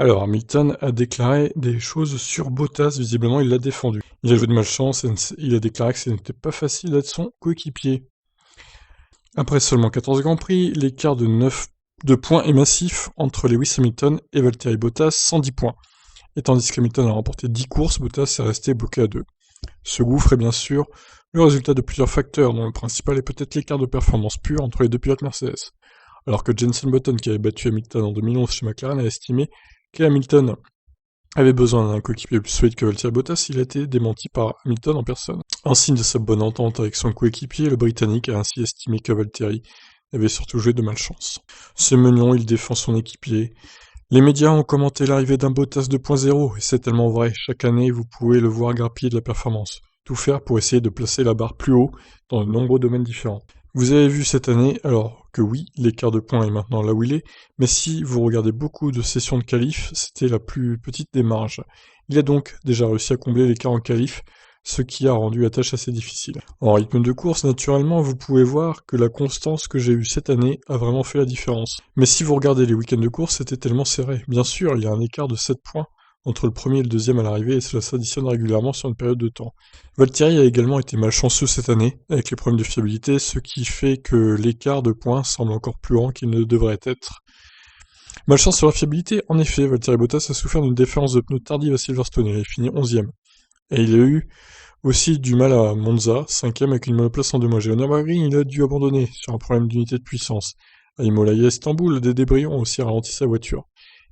Alors, Hamilton a déclaré des choses sur Bottas, visiblement il l'a défendu. Il a joué de malchance et il a déclaré que ce n'était pas facile d'être son coéquipier. Après seulement 14 Grands Prix, l'écart de 9 de points est massif entre Lewis Hamilton et Valtteri Bottas, 110 points. Et tandis qu'Hamilton a remporté 10 courses, Bottas est resté bloqué à 2. Ce gouffre est bien sûr le résultat de plusieurs facteurs, dont le principal est peut-être l'écart de performance pure entre les deux pilotes Mercedes. Alors que Jenson Button, qui avait battu Hamilton en 2011 chez McLaren, a estimé qu'Hamilton avait besoin d'un coéquipier plus solide que Valtteri Bottas, il a été démenti par Hamilton en personne. En signe de sa bonne entente avec son coéquipier, le Britannique a ainsi estimé que Valtteri avait surtout joué de malchance. Ce mignon, il défend son équipier. Les médias ont commenté l'arrivée d'un Bottas 2.0, et c'est tellement vrai. Chaque année, vous pouvez le voir grappiller de la performance. Tout faire pour essayer de placer la barre plus haut dans de nombreux domaines différents. Vous avez vu cette année, alors que oui, l'écart de points est maintenant là où il est, mais si vous regardez beaucoup de sessions de qualif, c'était la plus petite des marges. Il a donc déjà réussi à combler l'écart en qualif, ce qui a rendu la tâche assez difficile. En rythme de course, naturellement, vous pouvez voir que la constance que j'ai eue cette année a vraiment fait la différence. Mais si vous regardez les week-ends de course, c'était tellement serré. Bien sûr, il y a un écart de 7 points entre le premier et le deuxième à l'arrivée, et cela s'additionne régulièrement sur une période de temps. Valtteri a également été malchanceux cette année, avec les problèmes de fiabilité, ce qui fait que l'écart de points semble encore plus grand qu'il ne devrait être. Malchance sur la fiabilité, en effet, Valtteri Bottas a souffert d'une déférence de pneus tardive à Silverstone, il a fini 11ème. Et il a eu aussi du mal à Monza, 5ème avec une monoplace endommagée. Au Nürburgring, il a dû abandonner sur un problème d'unité de puissance. À Imola et à Istanbul, des débris ont aussi ralenti sa voiture.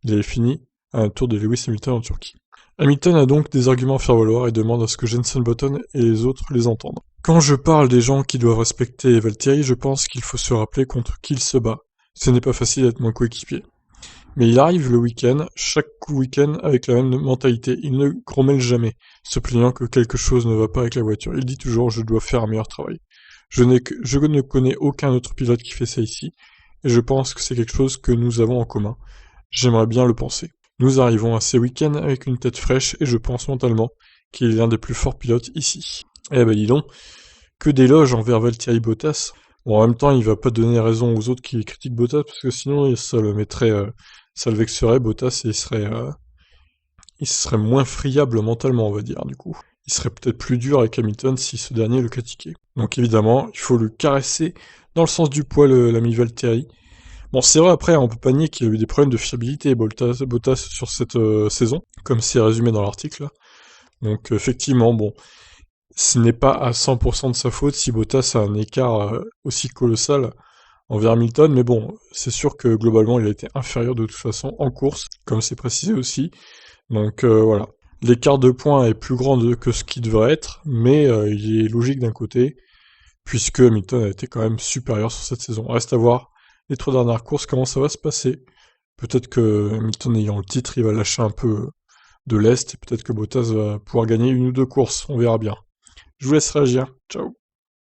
Il avait fini à un tour de Lewis Hamilton en Turquie. Hamilton a donc des arguments à faire valoir et demande à ce que Jenson Button et les autres les entendent. Quand je parle des gens qui doivent respecter Valtteri, je pense qu'il faut se rappeler contre qui il se bat. Ce n'est pas facile d'être mon coéquipier. Mais il arrive le week-end, chaque week-end avec la même mentalité. Il ne grommelle jamais, se plaignant que quelque chose ne va pas avec la voiture. Il dit toujours « je dois faire un meilleur travail ». Je ne connais aucun autre pilote qui fait ça ici, et je pense que c'est quelque chose que nous avons en commun. J'aimerais bien le penser. Nous arrivons à ces week-ends avec une tête fraîche, et je pense mentalement qu'il est l'un des plus forts pilotes ici. Eh ben dis donc, que d'éloges envers Valtteri Bottas. Bon, en même temps, il va pas donner raison aux autres qui critiquent Bottas, parce que sinon ça le mettrait... ça le vexerait, Bottas, et il serait moins friable mentalement, on va dire, du coup. Il serait peut-être plus dur avec Hamilton si ce dernier le critiquait. Donc évidemment, il faut le caresser dans le sens du poil, l'ami Valtteri. Bon, c'est vrai, après, on peut pas nier qu'il a eu des problèmes de fiabilité, Bottas sur cette saison, comme c'est résumé dans l'article, là. Donc effectivement, bon, ce n'est pas à 100% de sa faute si Bottas a un écart aussi colossal envers Hamilton, mais bon, c'est sûr que globalement il a été inférieur de toute façon en course, comme c'est précisé aussi. Donc voilà. L'écart de points est plus grand que ce qui devrait être, mais il est logique d'un côté, puisque Hamilton a été quand même supérieur sur cette saison. Reste à voir les 3 dernières courses, comment ça va se passer. Peut-être que Hamilton ayant le titre, il va lâcher un peu de l'Est, et peut-être que Bottas va pouvoir gagner 1 ou 2 courses, on verra bien. Je vous laisse réagir, ciao.